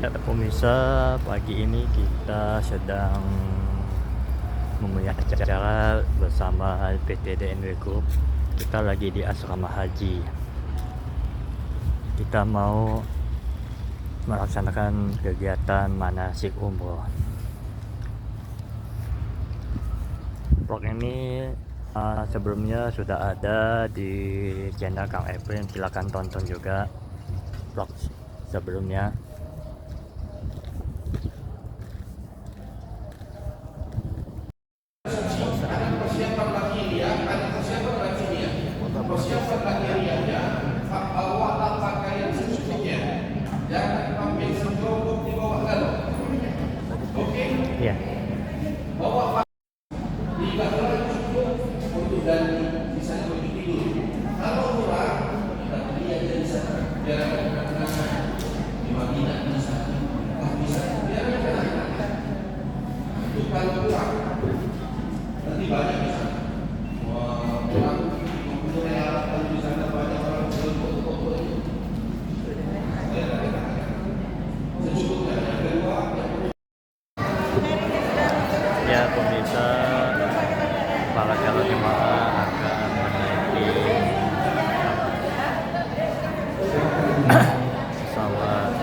Ya, pemirsa, pagi ini kita sedang memulai acara bersama PT DNW Group. Kita lagi di asrama haji. Kita mau melaksanakan kegiatan manasik umroh. Vlog ini sebelumnya sudah ada di channel Kang Efren. Silahkan tonton juga vlog sebelumnya. Iya. Ya, pemirsa, para calon jemaah akan menaiki pesawat.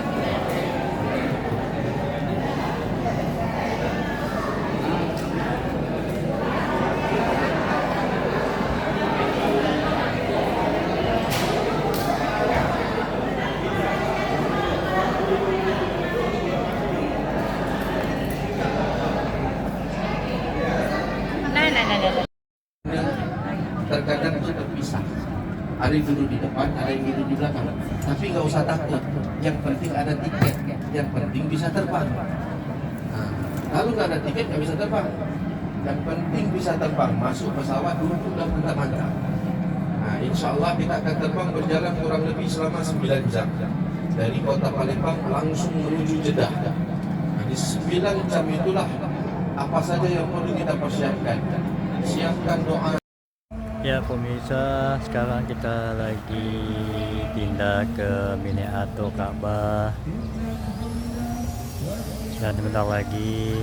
Terkadang itu terpisah. Ada yang duduk di depan, ada yang duduk di belakang. Tapi nggak usah takut. Yang penting ada tiket. Yang penting bisa terbang. Nah, kalau nggak ada tiket nggak bisa terbang. Yang penting bisa terbang. Masuk pesawat duduk dan mantap-mantap. Nah, insya Allah kita akan terbang berjalan kurang lebih selama 9 jam. Dari kota Palembang langsung menuju Jeddah. Nah, di 9 jam itulah apa saja yang perlu kita persiapkan. Siapkan doa. Ya, pemirsa, sekarang kita lagi pindah ke miniatur Ka'bah. Dan sebentar lagi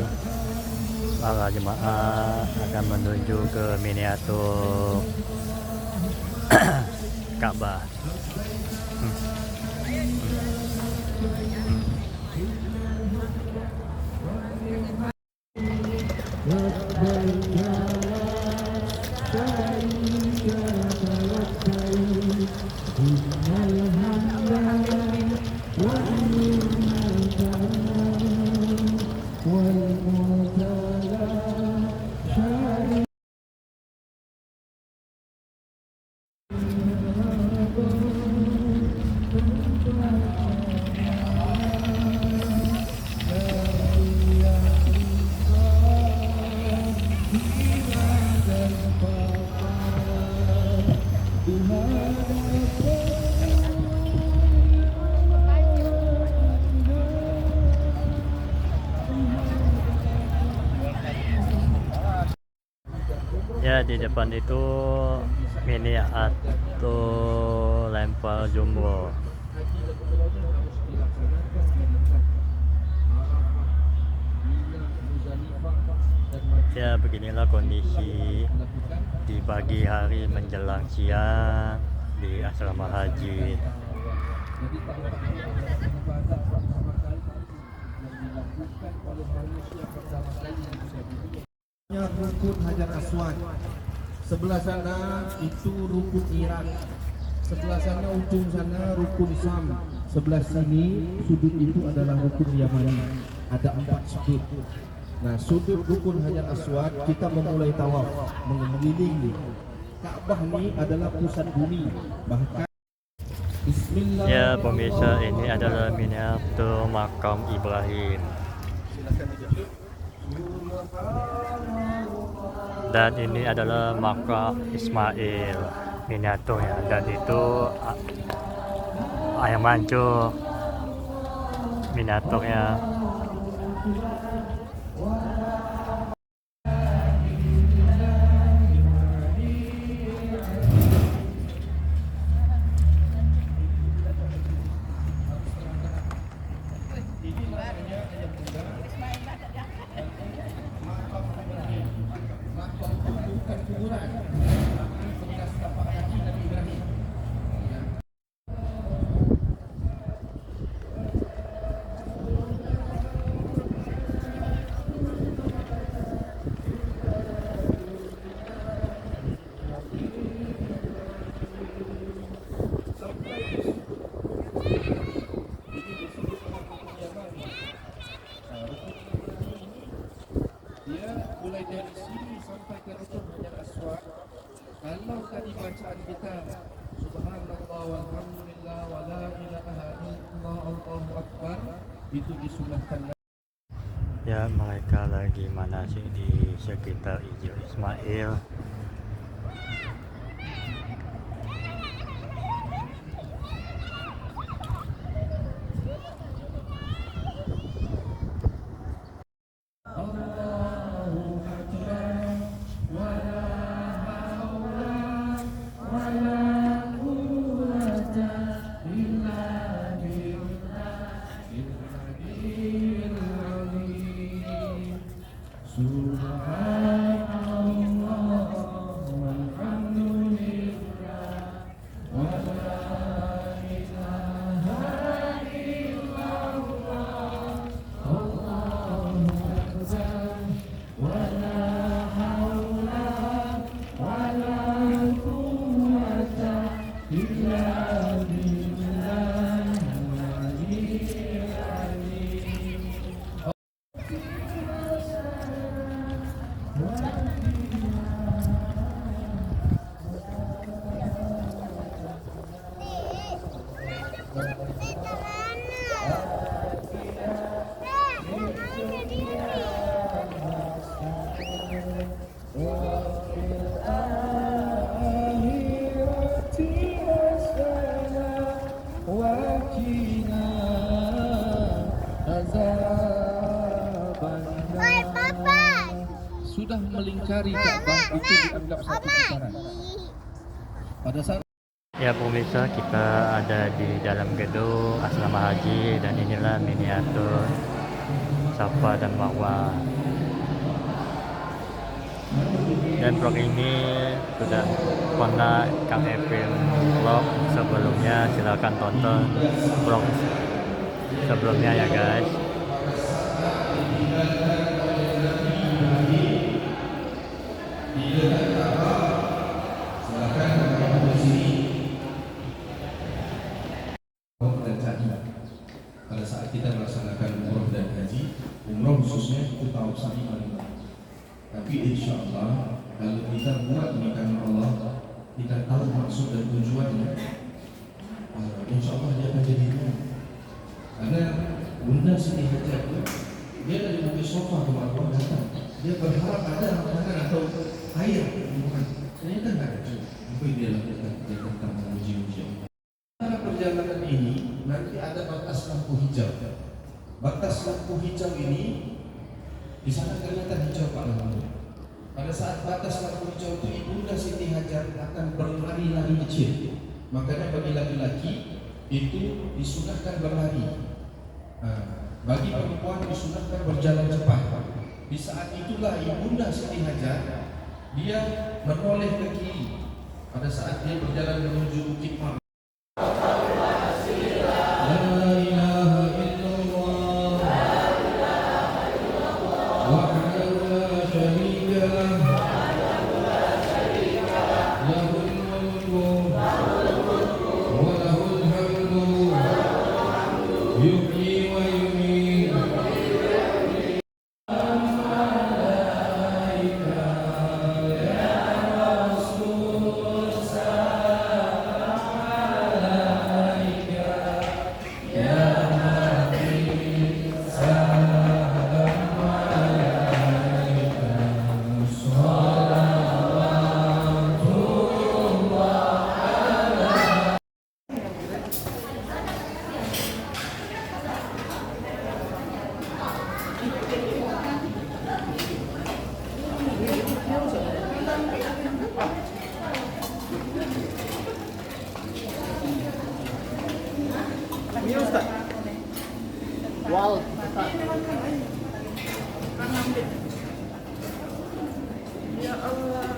para jemaah akan menuju ke miniatur Ka'bah. Ya, di depan itu miniatur lempar jumroh. Ya, beginilah kondisi di pagi hari menjelang siang di asrama haji. Rukun Hajar Aswad. Sebelah sana itu rukun Irak. Sebelah sana ujung sana rukun Sam. Sebelah sini sudut itu adalah rukun Yamani. Ada 4 sudut. Nah, sudut rukun Hajar Aswad kita memulai tawaf mengelilingi. Ka'bah ini adalah pusat bumi. Bahkan Bismillah. Ya, pemirsa, ini adalah miniatur makam Ibrahim. Dan ini adalah makam Ismail miniaturnya, dan itu ayam mancur miniaturnya. itu disunahkan. Ya, mereka lagi manasik di sekitar Ijo Ismail. Sudah melingkari Ka'bah itu dianggap satu putaran. Pada saat Ya pemirsa, kita ada di dalam gedung asrama haji dan inilah miniatur Safa dan Marwah. Dan vlog ini sudah pernah Kang Evin vlog sebelumnya, silahkan tonton vlog sebelumnya ya guys. pada saat kita melaksanakan umroh dan haji, umroh khususnya itu tahu sa'i paling. Tapi insya Allah kalau kita buat ini karena Allah, kita tahu maksud dan tujuannya, insya Allah dia akan jadi baik. Karena Bunda Siti Hajar itu dia dari Bukit Sofa ke Marwah datang, dia berharap ada makanan atau air, bukan? Ternyata nggak ada. Apa yang dia lakukan? Dia tentang memuji-muji Allah. Dalam perjalanan ini nanti ada batas lampu hijau. Batas lampu hijau ini di sana kelihatan hijau Pak lampu. Pada saat batas lampu hijau itu Ibunda Siti Hajar akan berlari-lari kecil. Makanya bagi laki-laki itu disunahkan berlari. Bagi perempuan disunahkan berjalan cepat. Di saat itulah Ibunda Siti Hajar dia menoleh ke kiri pada saat dia berjalan menuju Bukit Marwah. Wow. Ya Allah.